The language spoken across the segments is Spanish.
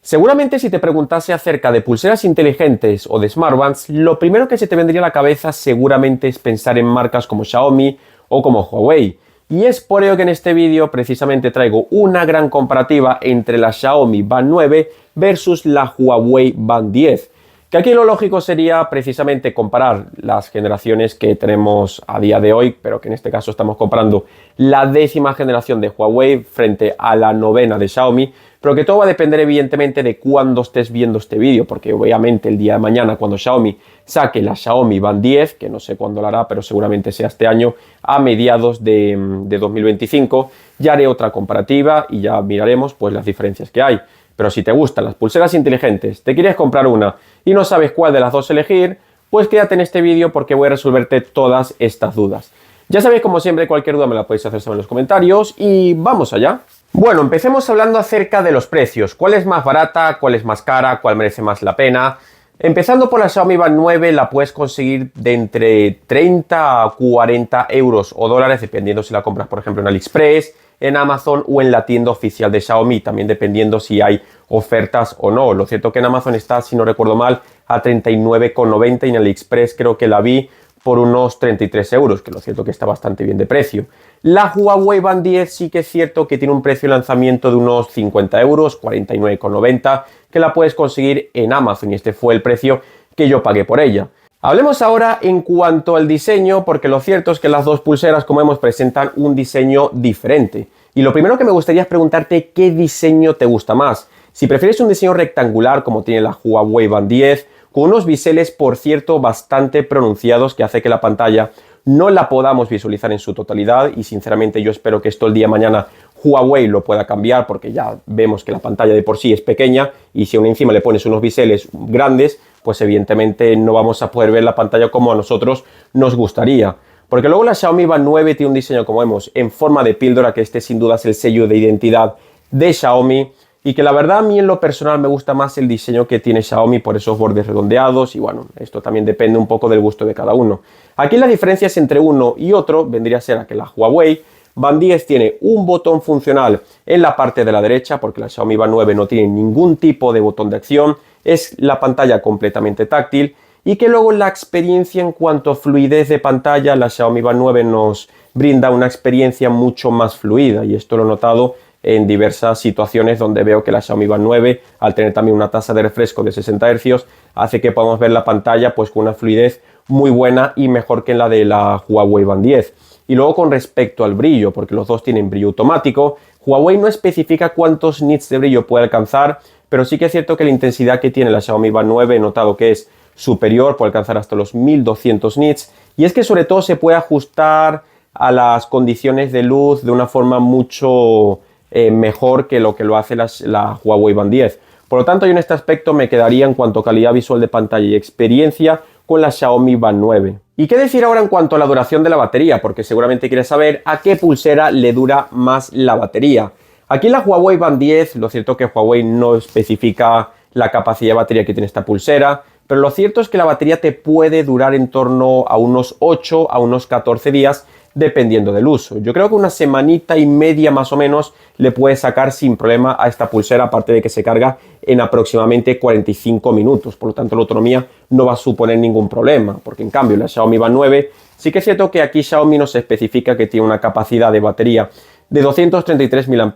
Seguramente si te preguntase acerca de pulseras inteligentes o de smartbands, lo primero que se te vendría a la cabeza seguramente es pensar en marcas como Xiaomi o como Huawei. Y es por ello que en este vídeo precisamente traigo una gran comparativa entre la Xiaomi Band 9 versus la Huawei Band 10. Que aquí lo lógico sería precisamente comparar las generaciones que tenemos a día de hoy, pero que en este caso estamos comparando la 10ª generación de Huawei frente a la 9ª de Xiaomi, pero que todo va a depender evidentemente de cuándo estés viendo este vídeo, porque obviamente el día de mañana cuando Xiaomi saque la Xiaomi Band 10, que no sé cuándo lo hará, pero seguramente sea este año, a mediados de 2025, ya haré otra comparativa y ya miraremos pues las diferencias que hay. Pero si te gustan las pulseras inteligentes, te quieres comprar una y no sabes cuál de las dos elegir, pues quédate en este vídeo porque voy a resolverte todas estas dudas. Ya sabéis, como siempre, cualquier duda me la podéis hacer saber en los comentarios y vamos allá. Bueno, empecemos hablando acerca de los precios. ¿Cuál es más barata? ¿Cuál es más cara? ¿Cuál merece más la pena? Empezando por la Xiaomi Band 9, la puedes conseguir de entre 30 a 40 euros o dólares, dependiendo si la compras, por ejemplo, en AliExpress, en Amazon o en la tienda oficial de Xiaomi, también dependiendo si hay ofertas o no. Lo cierto que en Amazon está, si no recuerdo mal, a 39,90 y en AliExpress creo que la vi por unos 33 euros, que lo cierto que está bastante bien de precio. La Huawei Band 10 sí que es cierto que tiene un precio de lanzamiento de unos 50 euros, 49,90, que la puedes conseguir en Amazon y este fue el precio que yo pagué por ella. Hablemos ahora en cuanto al diseño, porque lo cierto es que las dos pulseras, como vemos, presentan un diseño diferente. Y lo primero que me gustaría es preguntarte qué diseño te gusta más. Si prefieres un diseño rectangular como tiene la Huawei Band 10, con unos biseles, por cierto, bastante pronunciados que hace que la pantalla no la podamos visualizar en su totalidad y sinceramente yo espero que esto el día de mañana Huawei lo pueda cambiar porque ya vemos que la pantalla de por sí es pequeña y si aún encima le pones unos biseles grandes, pues evidentemente no vamos a poder ver la pantalla como a nosotros nos gustaría. Porque luego la Xiaomi Band 9 tiene un diseño, como vemos, en forma de píldora, que este sin duda es el sello de identidad de Xiaomi y que la verdad a mí en lo personal me gusta más el diseño que tiene Xiaomi por esos bordes redondeados y bueno, esto también depende un poco del gusto de cada uno. Aquí las diferencias entre uno y otro vendría a ser a que la Huawei Band 10 tiene un botón funcional en la parte de la derecha porque la Xiaomi Band 9 no tiene ningún tipo de botón de acción, es la pantalla completamente táctil y que luego la experiencia en cuanto a fluidez de pantalla, la Xiaomi Band 9 nos brinda una experiencia mucho más fluida y esto lo he notado en diversas situaciones donde veo que la Xiaomi Band 9, al tener también una tasa de refresco de 60 Hz, hace que podamos ver la pantalla pues con una fluidez muy buena y mejor que en la de la Huawei Band 10. Y luego con respecto al brillo, porque los dos tienen brillo automático, Huawei no especifica cuántos nits de brillo puede alcanzar, pero sí que es cierto que la intensidad que tiene la Xiaomi Band 9 he notado que es superior, puede alcanzar hasta los 1200 nits, y es que sobre todo se puede ajustar a las condiciones de luz de una forma mucho mejor que lo hace la Huawei Band 10. Por lo tanto, yo en este aspecto me quedaría en cuanto a calidad visual de pantalla y experiencia con la Xiaomi Band 9. ¿Y qué decir ahora en cuanto a la duración de la batería? Porque seguramente quieres saber a qué pulsera le dura más la batería. Aquí en la Huawei Band 10, lo cierto es que Huawei no especifica la capacidad de batería que tiene esta pulsera, pero lo cierto es que la batería te puede durar en torno a unos 8 a unos 14 días dependiendo del uso. Yo creo que una semanita y media más o menos le puedes sacar sin problema a esta pulsera, aparte de que se carga en aproximadamente 45 minutos. Por lo tanto, la autonomía no va a suponer ningún problema, porque en cambio la Xiaomi Band 9 sí que es cierto que aquí Xiaomi nos especifica que tiene una capacidad de batería de 233 mAh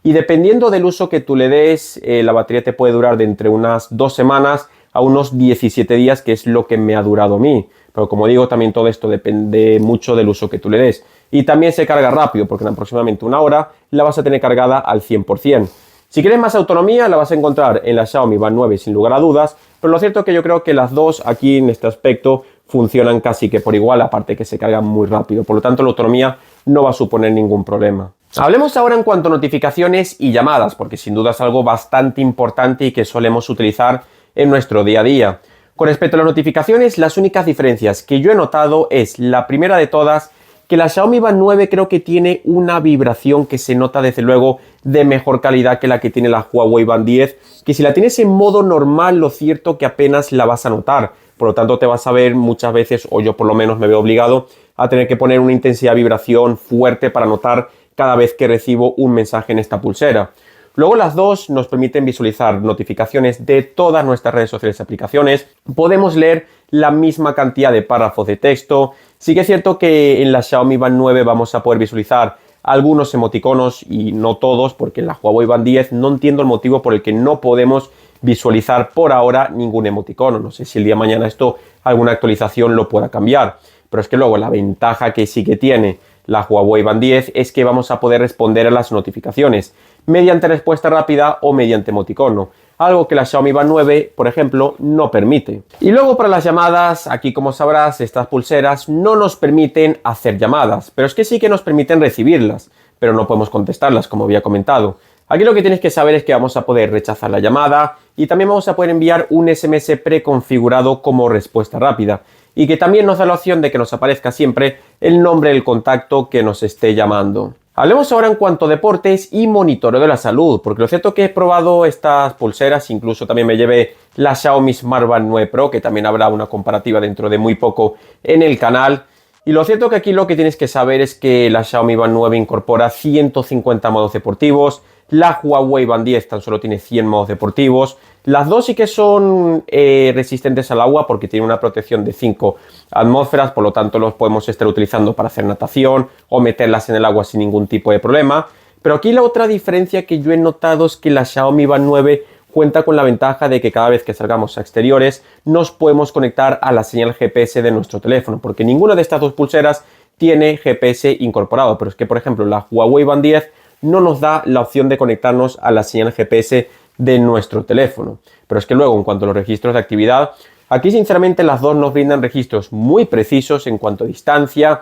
y dependiendo del uso que tú le des, la batería te puede durar de entre unas 2 semanas a unos 17 días, que es lo que me ha durado a mí. Pero como digo, también todo esto depende mucho del uso que tú le des. Y también se carga rápido, porque en aproximadamente una hora la vas a tener cargada al 100%. Si quieres más autonomía, la vas a encontrar en la Xiaomi Band 9 sin lugar a dudas, pero lo cierto es que yo creo que las dos aquí en este aspecto funcionan casi que por igual, aparte que se cargan muy rápido. Por lo tanto, la autonomía no va a suponer ningún problema. Hablemos ahora en cuanto a notificaciones y llamadas, porque sin duda es algo bastante importante y que solemos utilizar en nuestro día a día. Con respecto a las notificaciones, las únicas diferencias que yo he notado es, la primera de todas, que la Xiaomi Band 9 creo que tiene una vibración que se nota desde luego de mejor calidad que la que tiene la Huawei Band 10, que si la tienes en modo normal, lo cierto que apenas la vas a notar. Por lo tanto, te vas a ver muchas veces, o yo por lo menos me veo obligado, a tener que poner una intensidad de vibración fuerte para notar cada vez que recibo un mensaje en esta pulsera. Luego las dos nos permiten visualizar notificaciones de todas nuestras redes sociales y aplicaciones. Podemos leer la misma cantidad de párrafos de texto. Sí que es cierto que en la Xiaomi Band 9 vamos a poder visualizar algunos emoticonos y no todos, porque en la Huawei Band 10 no entiendo el motivo por el que no podemos visualizar por ahora ningún emoticono. No sé si el día de mañana esto, alguna actualización lo pueda cambiar. Pero es que luego la ventaja que sí que tiene la Huawei Band 10 es que vamos a poder responder a las notificaciones mediante respuesta rápida o mediante emoticono, algo que la Xiaomi Band 9, por ejemplo, no permite. Y luego para las llamadas, aquí como sabrás, estas pulseras no nos permiten hacer llamadas, pero es que sí que nos permiten recibirlas, pero no podemos contestarlas, como había comentado. Aquí lo que tienes que saber es que vamos a poder rechazar la llamada y también vamos a poder enviar un SMS preconfigurado como respuesta rápida, y que también nos da la opción de que nos aparezca siempre el nombre del contacto que nos esté llamando. Hablemos ahora en cuanto a deportes y monitoreo de la salud, porque lo cierto es que he probado estas pulseras, incluso también me llevé la Xiaomi Smart Band 9 Pro, que también habrá una comparativa dentro de muy poco en el canal. Y lo cierto que aquí lo que tienes que saber es que la Xiaomi Band 9 incorpora 150 modos deportivos, la Huawei Band 10 tan solo tiene 100 modos deportivos. Las dos sí que son resistentes al agua porque tienen una protección de 5 atmósferas, por lo tanto los podemos estar utilizando para hacer natación o meterlas en el agua sin ningún tipo de problema. Pero aquí la otra diferencia que yo he notado es que la Xiaomi Band 9 cuenta con la ventaja de que cada vez que salgamos a exteriores nos podemos conectar a la señal GPS de nuestro teléfono, porque ninguna de estas dos pulseras tiene GPS incorporado, pero es que por ejemplo la Huawei Band 10 no nos da la opción de conectarnos a la señal GPS de nuestro teléfono. Pero es que luego, en cuanto a los registros de actividad, aquí sinceramente las dos nos brindan registros muy precisos en cuanto a distancia,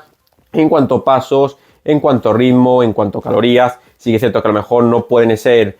en cuanto a pasos, en cuanto a ritmo, en cuanto a calorías. Sí que es cierto que a lo mejor no pueden ser,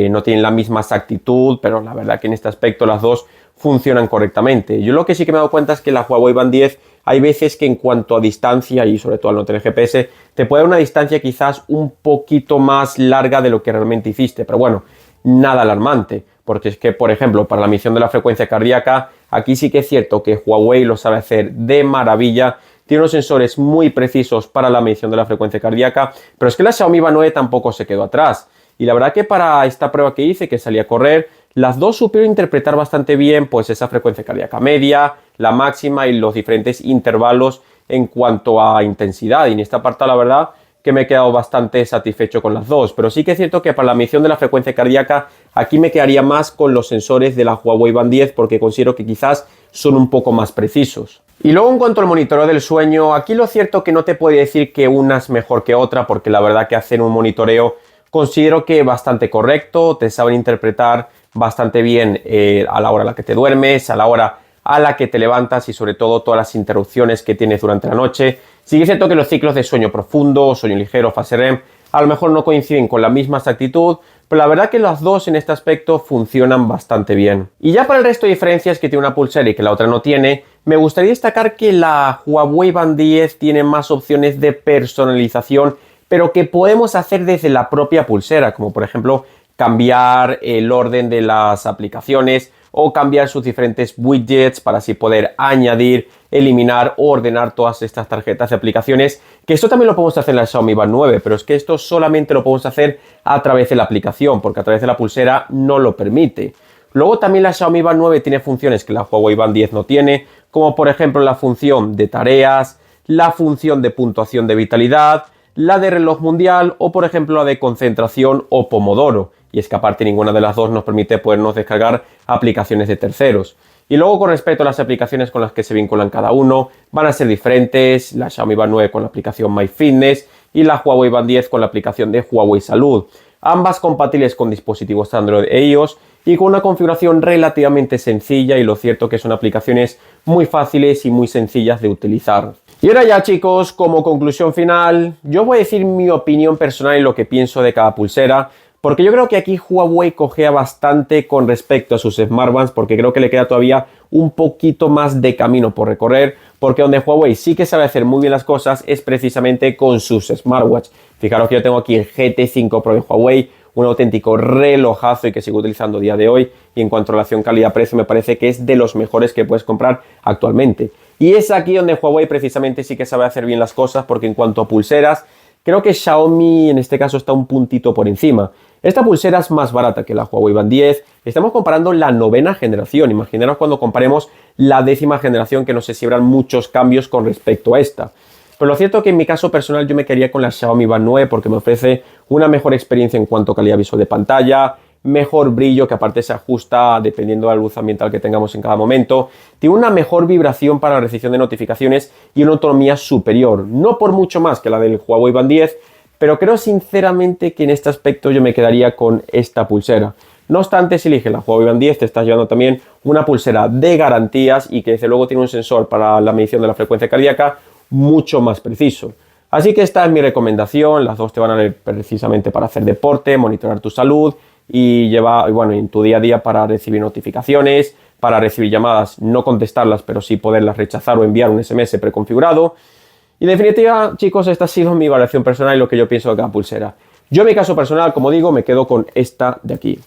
no tienen la misma exactitud, pero la verdad que en este aspecto las dos funcionan correctamente. Yo lo que sí que me he dado cuenta es que la Huawei Band 10 hay veces que en cuanto a distancia, y sobre todo al no tener GPS, te puede dar una distancia quizás un poquito más larga de lo que realmente hiciste, pero bueno, nada alarmante, porque es que, por ejemplo, para la medición de la frecuencia cardíaca, aquí sí que es cierto que Huawei lo sabe hacer de maravilla, tiene unos sensores muy precisos para la medición de la frecuencia cardíaca, pero es que la Xiaomi Band 9 tampoco se quedó atrás, y la verdad que para esta prueba que hice, que salí a correr, las dos supieron interpretar bastante bien pues esa frecuencia cardíaca media, la máxima y los diferentes intervalos en cuanto a intensidad. Y en esta parte la verdad que me he quedado bastante satisfecho con las dos. Pero sí que es cierto que para la medición de la frecuencia cardíaca aquí me quedaría más con los sensores de la Huawei Band 10 porque considero que quizás son un poco más precisos. Y luego en cuanto al monitoreo del sueño, aquí lo cierto que no te puedo decir que una es mejor que otra porque la verdad que hacen un monitoreo considero que bastante correcto, te saben interpretar bastante bien a la hora a la que te duermes, a la hora a la que te levantas y sobre todo todas las interrupciones que tienes durante la noche. Sí que es cierto que los ciclos de sueño profundo, sueño ligero, fase REM, a lo mejor no coinciden con la misma exactitud, pero la verdad que las dos en este aspecto funcionan bastante bien. Y ya para el resto de diferencias que tiene una pulsera y que la otra no tiene, me gustaría destacar que la Huawei Band 10 tiene más opciones de personalización, pero que podemos hacer desde la propia pulsera, como por ejemplo cambiar el orden de las aplicaciones o cambiar sus diferentes widgets para así poder añadir, eliminar o ordenar todas estas tarjetas de aplicaciones, que esto también lo podemos hacer en la Xiaomi Band 9, pero es que esto solamente lo podemos hacer a través de la aplicación, porque a través de la pulsera no lo permite. Luego también la Xiaomi Band 9 tiene funciones que la Huawei Band 10 no tiene, como por ejemplo la función de tareas, la función de puntuación de vitalidad, la de reloj mundial o por ejemplo la de concentración o pomodoro. Y es que aparte ninguna de las dos nos permite podernos descargar aplicaciones de terceros. Y luego con respecto a las aplicaciones con las que se vinculan cada uno, van a ser diferentes, la Xiaomi Band 9 con la aplicación MyFitness y la Huawei Band 10 con la aplicación de Huawei Salud. Ambas compatibles con dispositivos Android e iOS y con una configuración relativamente sencilla y lo cierto que son aplicaciones muy fáciles y muy sencillas de utilizar. Y ahora ya chicos, como conclusión final, yo voy a decir mi opinión personal y lo que pienso de cada pulsera, porque yo creo que aquí Huawei cojea bastante con respecto a sus smartbands, porque creo que le queda todavía un poquito más de camino por recorrer, porque donde Huawei sí que sabe hacer muy bien las cosas es precisamente con sus smartwatch. Fijaros que yo tengo aquí el GT5 Pro de Huawei, un auténtico relojazo y que sigo utilizando a día de hoy, y en cuanto a relación calidad-precio me parece que es de los mejores que puedes comprar actualmente. Y es aquí donde Huawei precisamente sí que sabe hacer bien las cosas, porque en cuanto a pulseras, creo que Xiaomi en este caso está un puntito por encima. Esta pulsera es más barata que la Huawei Band 10. Estamos comparando la 9ª generación. Imaginaros cuando comparemos la 10ª generación, que no sé si habrán muchos cambios con respecto a esta. Pero lo cierto es que en mi caso personal yo me quedaría con la Xiaomi Band 9 porque me ofrece una mejor experiencia en cuanto a calidad visual de pantalla, mejor brillo, que aparte se ajusta dependiendo de la luz ambiental que tengamos en cada momento. Tiene una mejor vibración para la recepción de notificaciones y una autonomía superior. No por mucho más que la del Huawei Band 10, pero creo sinceramente que en este aspecto yo me quedaría con esta pulsera. No obstante, si eliges la Huawei Band 10, te estás llevando también una pulsera de garantías y que desde luego tiene un sensor para la medición de la frecuencia cardíaca mucho más preciso. Así que esta es mi recomendación. Las dos te van a ver precisamente para hacer deporte, monitorar tu salud y bueno, en tu día a día para recibir notificaciones, para recibir llamadas, no contestarlas, pero sí poderlas rechazar o enviar un SMS preconfigurado. Y en definitiva, chicos, esta ha sido mi valoración personal y lo que yo pienso de cada pulsera. Yo en mi caso personal, como digo, me quedo con esta de aquí.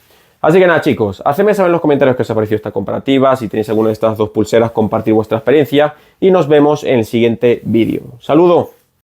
Así que nada, chicos, hacedme saber en los comentarios qué os ha parecido esta comparativa, si tenéis alguna de estas dos pulseras, compartir vuestra experiencia y nos vemos en el siguiente vídeo. ¡Saludos!